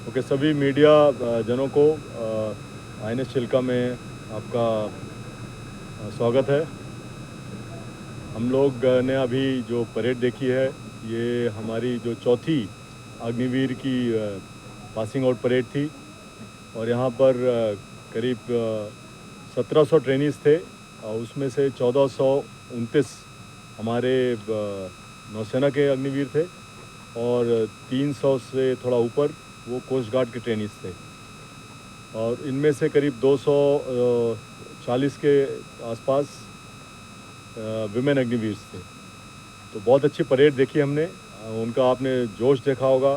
Okay, सभी media जनों को INS चिल्का में आपका स्वागत है। हम लोग ने अभी जो परेड देखी है, ये हमारी जो चौथी अग्निवीर की पासिंग आउट परेड थी और यहाँ पर करीब 1700 ट्रेनीज़ थे और उसमें से 1429 हमारे नौसेना के अग्निवीर थे और 300 से थोड़ा ऊपर वो कोस्ट गार्ड के ट्रेनीज़ थे और इनमें से करीब 240 के आसपास विमेन अग्निवीर्स थे। तो बहुत अच्छी परेड देखी हमने। उनका आपने जोश देखा होगा,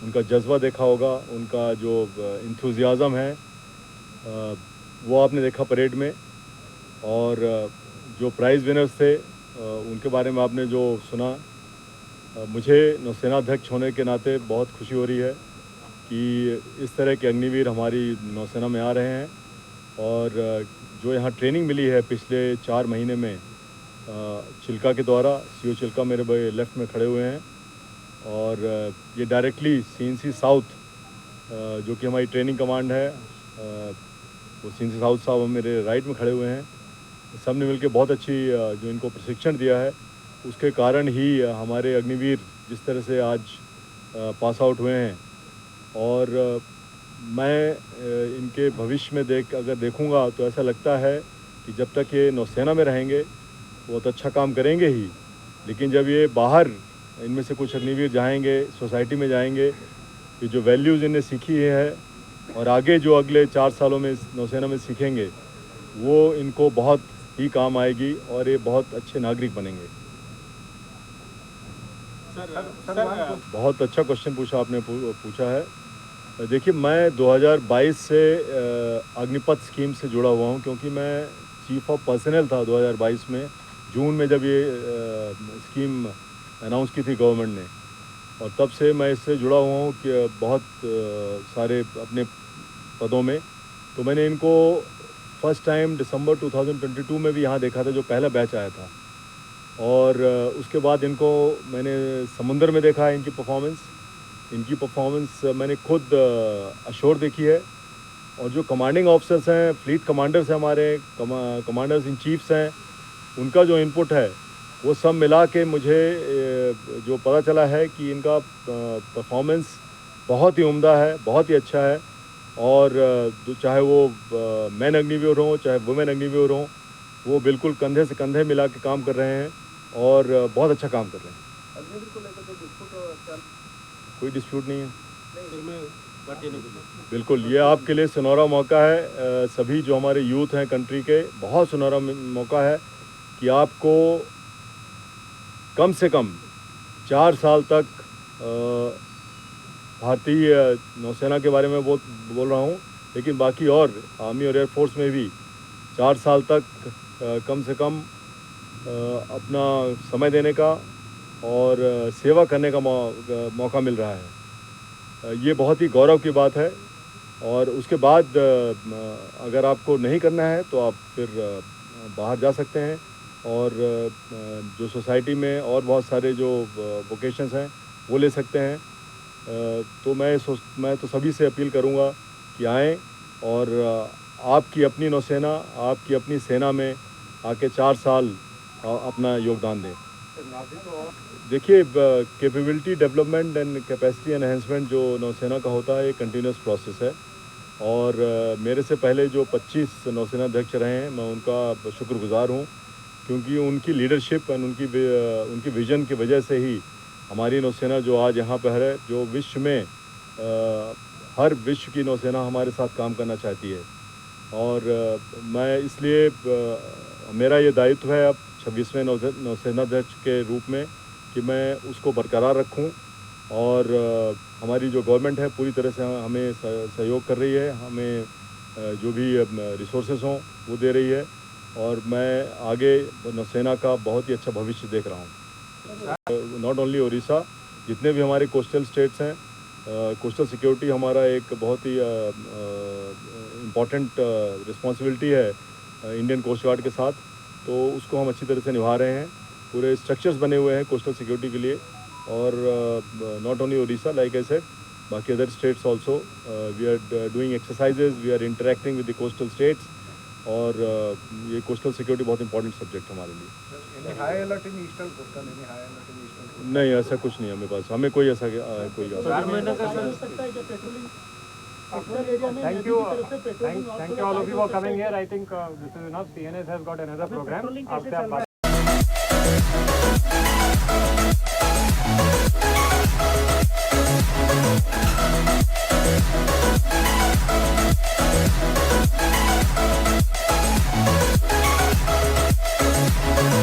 उनका जज्बा देखा होगा, उनका जो इंथुजियाज़म है वो आपने देखा परेड में। और जो प्राइज़ विनर्स थे उनके बारे में आपने जो सुना। मुझे नौसेना अध्यक्ष होने के नाते बहुत खुशी हो रही है कि इस तरह के अग्निवीर हमारी नौसेना में आ रहे हैं और जो यहाँ ट्रेनिंग मिली है पिछले 4 महीने में चिल्का के द्वारा, CO चिल्का मेरे भाई लेफ़्ट में खड़े हुए हैं और ये डायरेक्टली CNC साउथ जो कि हमारी ट्रेनिंग कमांड है, वो CNC साउथ साहब मेरे राइट में खड़े हुए हैं। सब ने मिलकर बहुत अच्छी जो इनको प्रशिक्षण दिया है, उसके कारण ही हमारे अग्निवीर जिस तरह से आज पास आउट हुए हैं। और मैं इनके भविष्य में अगर देखूंगा तो ऐसा लगता है कि जब तक ये नौसेना में रहेंगे बहुत अच्छा काम करेंगे ही, लेकिन जब ये बाहर इनमें से कुछ अग्निवीर जाएंगे, सोसाइटी में जाएंगे, कि जो वैल्यूज़ इन्हें सीखी है और आगे जो अगले 4 सालों में इस नौसेना में सीखेंगे, वो इनको बहुत ही काम आएगी और ये बहुत अच्छे नागरिक बनेंगे। सर बहुत अच्छा क्वेश्चन पूछा आपने पूछा है। देखिए, मैं 2022 से अग्निपथ स्कीम से जुड़ा हुआ हूँ, क्योंकि मैं चीफ ऑफ पर्सनल था 2022 में, जून में जब ये स्कीम अनाउंस की थी गवर्नमेंट ने, और तब से मैं इससे जुड़ा हुआ हूँ कि बहुत सारे अपने पदों में। तो मैंने इनको फर्स्ट टाइम दिसंबर 2022 में भी यहाँ देखा था, जो पहला बैच आया था, और उसके बाद इनको मैंने समुंदर में देखा है। इनकी परफॉर्मेंस मैंने खुद अशोर देखी है। और जो कमांडिंग ऑफिसर्स हैं, फ्लीट कमांडर्स हैं, हमारे कमांडर्स इन चीफ्स हैं, उनका जो इनपुट है वो सब मिला के मुझे जो पता चला है कि इनका परफॉर्मेंस बहुत ही उम्दा है, बहुत ही अच्छा है। और चाहे वो मैन अग्निवीर हों, चाहे वुमेन अग्निवीर हों, वो बिल्कुल कंधे से कंधे मिला के काम कर रहे हैं और बहुत अच्छा काम कर रहे हैं। अग्निवीर को लेकर कोई डिस्प्यूट कोई डिस्प्यूट नहीं है। सर मैं बिल्कुल, ये आपके लिए सुनहरा मौका है। सभी जो हमारे यूथ हैं कंट्री के, बहुत सुनहरा मौका है कि आपको कम से कम 4 साल तक भारतीय नौसेना के बारे में बोल रहा हूँ, लेकिन बाकी और आर्मी और एयरफोर्स में भी 4 साल तक कम से कम अपना समय देने का और सेवा करने का मौका मिल रहा है। ये बहुत ही गौरव की बात है। और उसके बाद अगर आपको नहीं करना है तो आप फिर बाहर जा सकते हैं और जो सोसाइटी में और बहुत सारे जो वोकेशंस हैं वो ले सकते हैं। तो मैं तो सभी से अपील करूँगा कि आएँ और आपकी अपनी नौसेना, आपकी अपनी सेना में आके 4 साल अपना योगदान दें। देखिए, capability development and capacity enhancement जो नौसेना का होता है, ये कंटिन्यूस प्रोसेस है। और मेरे से पहले जो 25 नौसेना अध्यक्ष रहे हैं, मैं उनका शुक्रगुजार हूँ, क्योंकि उनकी लीडरशिप एंड उनकी विज़न की वजह से ही हमारी नौसेना जो आज यहाँ पर है, जो विश्व में हर विश्व की नौसेना हमारे साथ काम करना चाहती है। और मैं इसलिए मेरा ये दायित्व है अब 26वें नौसेना अध्यक्ष के रूप में कि मैं उसको बरकरार रखूं। और हमारी जो गवर्नमेंट है पूरी तरह से हमें सहयोग कर रही है, हमें जो भी रिसोर्सेज हों वो दे रही है, और मैं आगे नौसेना का बहुत ही अच्छा भविष्य देख रहा हूँ। नॉट ओनली उड़ीसा, जितने भी हमारे कोस्टल स्टेट्स हैं, कोस्टल सिक्योरिटी हमारा एक बहुत ही इम्पॉर्टेंट रिस्पॉन्सिबिलिटी है इंडियन कोस्ट गार्ड के साथ। तो उसको हम अच्छी तरह से निभा रहे हैं। पूरे स्ट्रक्चर्स बने हुए हैं कोस्टल सिक्योरिटी के लिए। और not only Orissa, like I said, बाकी other states also we are doing exercises, we are interacting with the coastal states और ये कोस्टल सिक्योरिटी बहुत इंपॉर्टेंट सब्जेक्ट हमारे लिए। High alert in eastern coastal, any high alert in eastern नहीं, ऐसा कुछ नहीं है हमें पास, हमें कोई ऐसा कोई Thank you. Thank you all of you for coming here. I think this is enough. CNS has got another program. आपसे आप बात